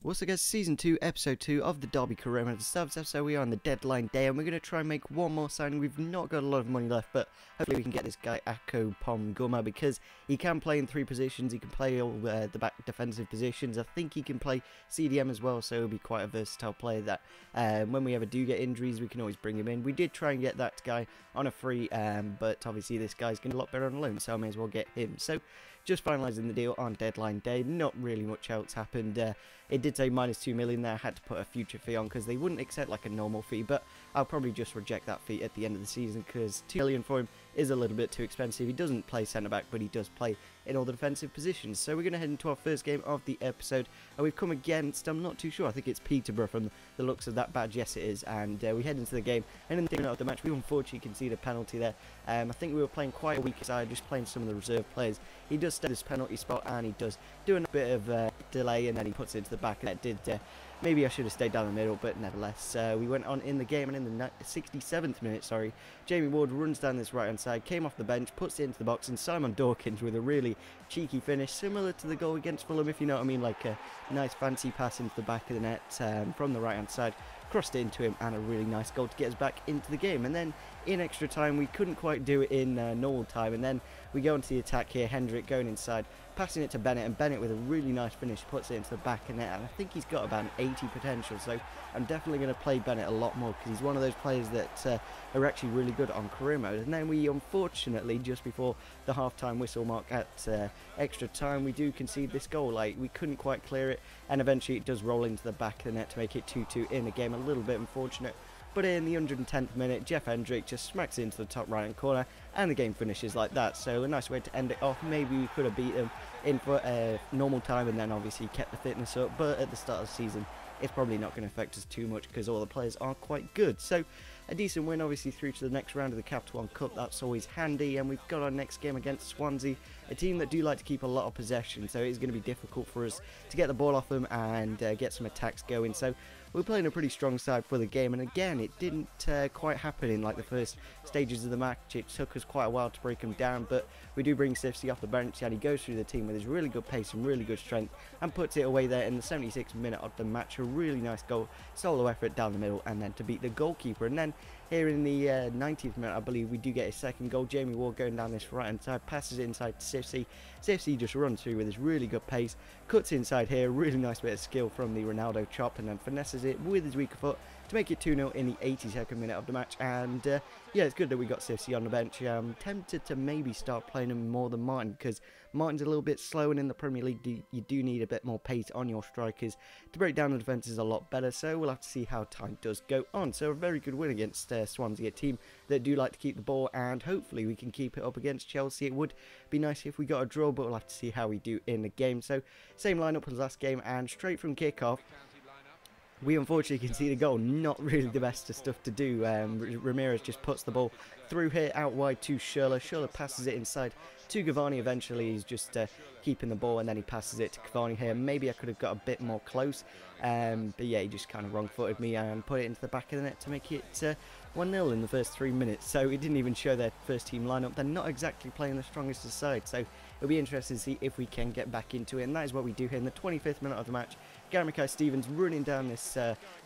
What's up guys, Season 2, Episode 2 of the Derby Corona. At the start of this episode we are on the deadline day and we're going to try and make one more signing. We've not got a lot of money left, but hopefully we can get this guy Akpom because he can play in 3 positions. He can play all the back defensive positions. I think he can play CDM as well, so he'll be quite a versatile player that when we ever do get injuries we can always bring him in. We did try and get that guy on a free, but obviously this guy's going to be a lot better on loan, so I may as well get him. So just finalising the deal on deadline day, not really much else happened. It did say -2 million there. I had to put a future fee on because they wouldn't accept like a normal fee, but I'll probably just reject that fee at the end of the season because 2 million for him is a little bit too expensive. He doesn't play centre back, but he does play in all the defensive positions. So we're going to head into our first game of the episode, and we've come against, I'm not too sure, I think it's Peterboro from the looks of that badge. Yes it is, and we head into the game, and in the minute of the match we unfortunately conceded a penalty there. I think we were playing quite a weak side, just playing some of the reserve players. He does stay this penalty spot and he does do a bit of delay, and then he puts it into the back, and that did maybe I should have stayed down the middle, but nevertheless we went on in the game. And in the 67th minute, sorry, Jamie Ward runs down this right hand side, came off the bench, puts it into the box, and Simon Dawkins with a really cheeky finish similar to the goal against Fulham, if you know what I mean, like a nice fancy pass into the back of the net from the right hand side, crossed it into him, and a really nice goal to get us back into the game. And then in extra time we couldn't quite do it in normal time, and then we go into the attack here. Hendrick going inside, passing it to Bennett, and Bennett with a really nice finish puts it into the back of net, and I think he's got about an 80 potential, so I'm definitely going to play Bennett a lot more because he's one of those players that are actually really good on career mode. And then we unfortunately, just before the half-time whistle mark at extra time, we do concede this goal. Like, we couldn't quite clear it, and eventually it does roll into the back of the net to make it 2-2 in the game. A little bit unfortunate. But in the 110th minute, Jeff Hendrick just smacks it into the top right-hand corner, and the game finishes like that. So a nice way to end it off. Maybe we could have beat them in for normal time and then obviously kept the fitness up. But at the start of the season, it's probably not going to affect us too much because all the players are quite good. So a decent win, obviously, through to the next round of the Capital One Cup. That's always handy. And we've got our next game against Swansea, a team that do like to keep a lot of possession. So it's going to be difficult for us to get the ball off them and get some attacks going. So we're playing a pretty strong side for the game, and again it didn't quite happen in like the first stages of the match. It took us quite a while to break him down, but we do bring Sifsy off the bench and he goes through the team with his really good pace and really good strength and puts it away there in the 76th minute of the match. A really nice goal, solo effort down the middle, and then to beat the goalkeeper. And then here in the 90th minute, I believe, we do get a second goal. Jamie Ward going down this right hand side, passes it inside to Sifsy. Sifsy just runs through with his really good pace, cuts inside here, really nice bit of skill from the Ronaldo chop, and then finesses it with his weaker foot to make it 2-0 in the 82nd minute of the match. And yeah, it's good that we got Sifsy on the bench. I'm tempted to maybe start playing him more than Martin because Martin's a little bit slow, and in the Premier League you do need a bit more pace on your strikers to break down the defences a lot better. So we'll have to see how time does go on. So a very good win against Swansea, a team that do like to keep the ball, and hopefully we can keep it up against Chelsea. It would be nice if we got a draw, but we'll have to see how we do in the game. So same lineup as last game, and straight from kickoff we unfortunately conceded a goal. Not really the best of stuff to do. Ramirez just puts the ball through here out wide to Schürrle. Schürrle passes it inside to Cavani. Eventually he's just keeping the ball, and then he passes it to Cavani here. Maybe I could have got a bit more close, but yeah, he just kind of wrong-footed me and put it into the back of the net to make it 1-0 in the first 3 minutes. So it didn't even show their first team lineup. They're not exactly playing the strongest side, so it'll be interesting to see if we can get back into it, and that is what we do here in the 25th minute of the match. Gary Mackay-Stevens running down this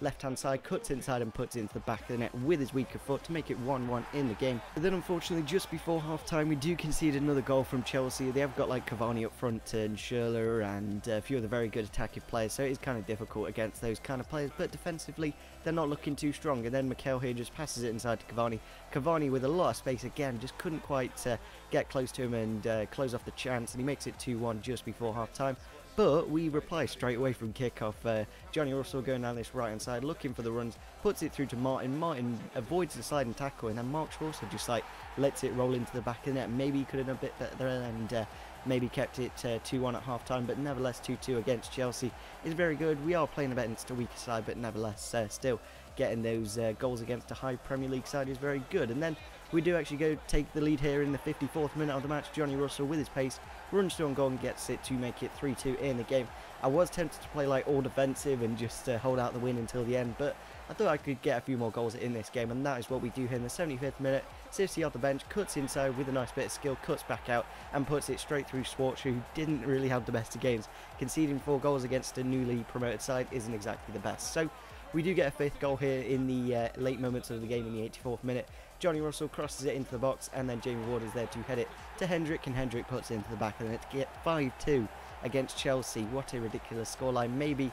left-hand side, cuts inside and puts it into the back of the net with his weaker foot to make it 1-1 in the game. But then unfortunately just before half-time we do concede another goal from Chelsea. They have got like Cavani up front and Schürrle and a few of the very good attacking players, so it is kind of difficult against those kind of players, but defensively they're not looking too strong. And then Mikel here just passes it inside to Cavani. Cavani with a lot of space again, just couldn't quite get close to him and close off the chance, and he makes it 2-1 just before half-time. But we reply straight away from kickoff. Johnny Russell going down this right hand side looking for the runs, puts it through to Martin. Martin avoids the sliding tackle, and then Mark Schwarzer just like lets it roll into the back of the net. Maybe he could have done a bit better and maybe kept it 2-1 at half time, but nevertheless 2-2 against Chelsea is very good. We are playing a bit against a weaker side, but nevertheless still getting those goals against a high Premier League side is very good. And then we do actually go take the lead here in the 54th minute of the match. Johnny Russell with his pace runs through on goal and gets it to make it 3-2 in the game. I was tempted to play like all defensive and just hold out the win until the end, but I thought I could get a few more goals in this game, and that is what we do here in the 75th minute. Sivsy off the bench, cuts inside with a nice bit of skill, cuts back out and puts it straight through Swansea, who didn't really have the best of games. Conceding 4 goals against a newly promoted side isn't exactly the best. So we do get a 5th goal here in the late moments of the game in the 84th minute. Johnny Russell crosses it into the box, and then Jamie Ward is there to head it to Hendrick, and Hendrick puts it into the back of the net to get 5-2 against Chelsea. What a ridiculous scoreline. Maybe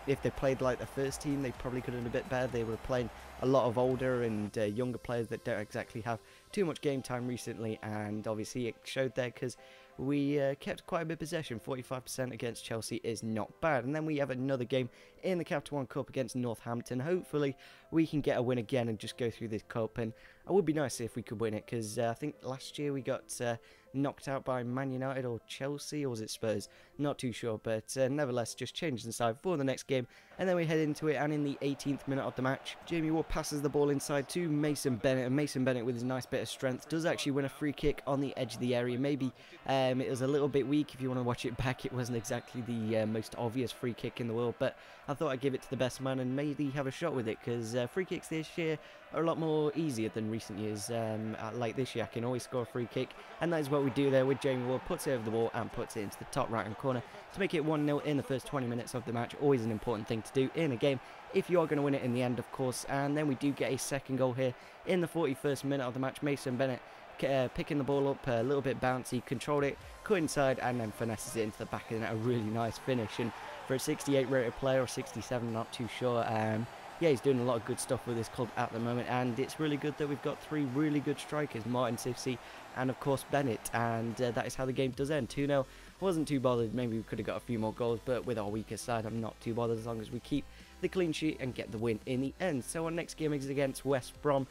if they played like the first team, they probably could have done a bit better. They were playing a lot of older and younger players that don't exactly have too much game time recently, and obviously it showed there because we kept quite a bit of possession. 45% against Chelsea is not bad. And then we have another game in the Capital One Cup against Northampton. Hopefully we can get a win again and just go through this cup, and it would be nice if we could win it, because I think last year we got knocked out by Man United or Chelsea, or was it Spurs? Not too sure, but nevertheless just changed inside for the next game, and then we head into it. And in the 18th minute of the match, Jamie Ward passes the ball inside to Mason Bennett, and Mason Bennett with his nice bit of strength does actually win a free kick on the edge of the area. Maybe it was a little bit weak. If you want to watch it back, it wasn't exactly the most obvious free kick in the world, but I thought I'd give it to the best man and maybe have a shot with it, because free kicks this year are a lot more easier than recent years. Like this year, I can always score a free kick, and that is what we do there with Jamie Ward. Puts it over the ball and puts it into the top right hand corner to make it 1-0 in the first 20 minutes of the match. Always an important thing to do in a game if you are going to win it in the end, of course. And then we do get a second goal here in the 41st minute of the match. Mason Bennett picking the ball up, a little bit bouncy, controlled it, cut inside, and then finesses it into the back of the net. A really nice finish, and for a 68 rated player, or 67, not too sure. Yeah, he's doing a lot of good stuff with his club at the moment, and it's really good that we've got 3 really good strikers, Martin, Sivsy, and of course Bennett, and that is how the game does end. 2-0. Wasn't too bothered. Maybe we could have got a few more goals, but with our weaker side, I'm not too bothered as long as we keep the clean sheet and get the win in the end. So our next game is against West Brom.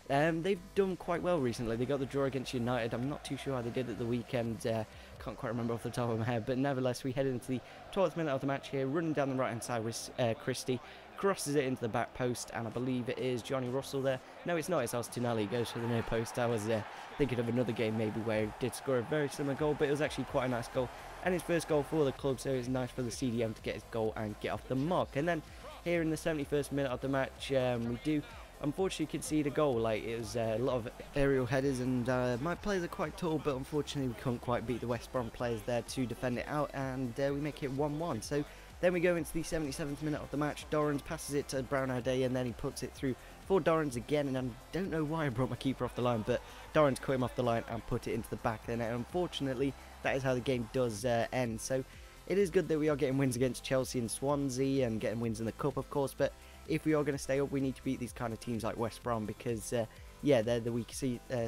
They've done quite well recently. They got the draw against United. I'm not too sure how they did at the weekend. Can't quite remember off the top of my head. But nevertheless, we head into the 12th minute of the match here. Running down the right-hand side with Christie. Crosses it into the back post, and I believe it is Johnny Russell there. No, it's not. It's Ostinelli. He goes for the near post. I was thinking of another game maybe where he did score a very similar goal, but it was actually quite a nice goal. And his first goal for the club, so it's nice for the CDM to get his goal and get off the mark. And then here in the 71st minute of the match, we do unfortunately concede a goal. Like, it was a lot of aerial headers, and my players are quite tall, but unfortunately we couldn't quite beat the West Brom players there to defend it out, and we make it 1-1. So then we go into the 77th minute of the match. Dorrans passes it to Brown O'Day, and then he puts it through for Dorrans again, and I don't know why I brought my keeper off the line, but Dorrans cut him off the line and put it into the back of the net. Unfortunately, that is how the game does end. So it is good that we are getting wins against Chelsea and Swansea and getting wins in the Cup, of course, but if we are going to stay up, we need to beat these kind of teams like West Brom, because yeah, they're the weak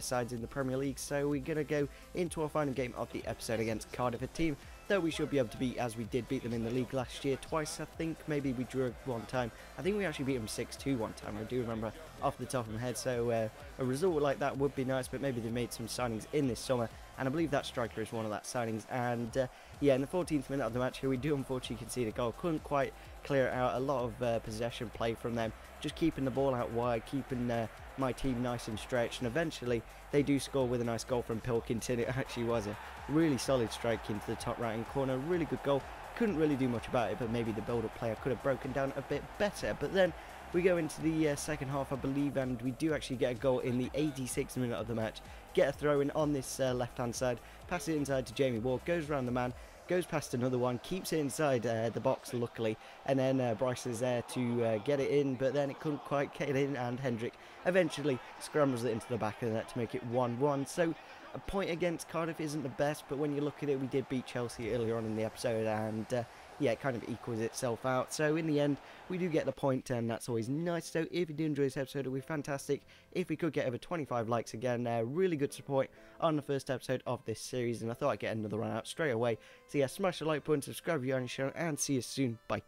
sides in the Premier League. So we're going to go into our final game of the episode against Cardiff, a team that we should be able to beat, as we did beat them in the league last year twice, I think. Maybe we drew one time. I think we actually beat them 6-2 one time, I do remember off the top of my head. So a result like that would be nice, but maybe they made some signings in this summer, and I believe that striker is one of that signings. And yeah, in the 14th minute of the match here, we do unfortunately concede a goal. Couldn't quite clear it out. A lot of possession play from them, just keeping the ball out wide, keeping my team nice and stretched, and eventually they do score with a nice goal from Pilkington. It actually was a really solid strike into the top right hand corner. Really good goal. Couldn't really do much about it, but maybe the build-up player could have broken down a bit better. But then we go into the second half, I believe, and we do actually get a goal in the 86th minute of the match. Get a throw in on this left-hand side, pass it inside to Jamie Ward, goes around the man, goes past another one, keeps it inside the box, luckily, and then Bryce is there to get it in, but then it couldn't quite get it in, and Hendrick eventually scrambles it into the back of the net to make it 1-1. So a point against Cardiff isn't the best, but when you look at it, we did beat Chelsea earlier on in the episode, and yeah, it kind of equals itself out. So in the end, we do get the point, and that's always nice. So if you do enjoy this episode, it would be fantastic if we could get over 25 likes again. Really good support on the first episode of this series, and I thought I'd get another run out straight away. So yeah, smash the like button, subscribe if you're on the channel, and see you soon. Bye.